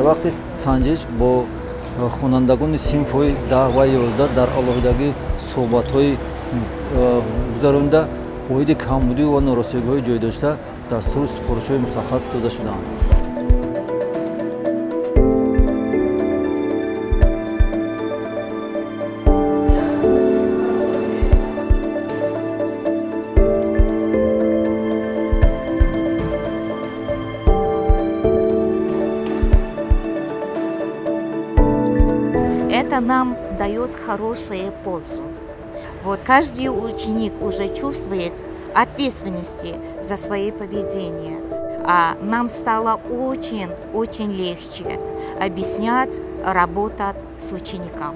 вақти санҷиш бо хонандагони синфҳои 10 ва 11 дар алоҳидагӣ суҳбатҳои гузаронда оиди камбудӣ ва норасоигиҳои ҷойдошта дастуру супоришҳои мушаххас дода шудаанд. Это нам дает хорошую пользу. Вот каждый ученик уже чувствует ответственности за свое поведение. А нам стало очень легче объяснять, работать с учеником.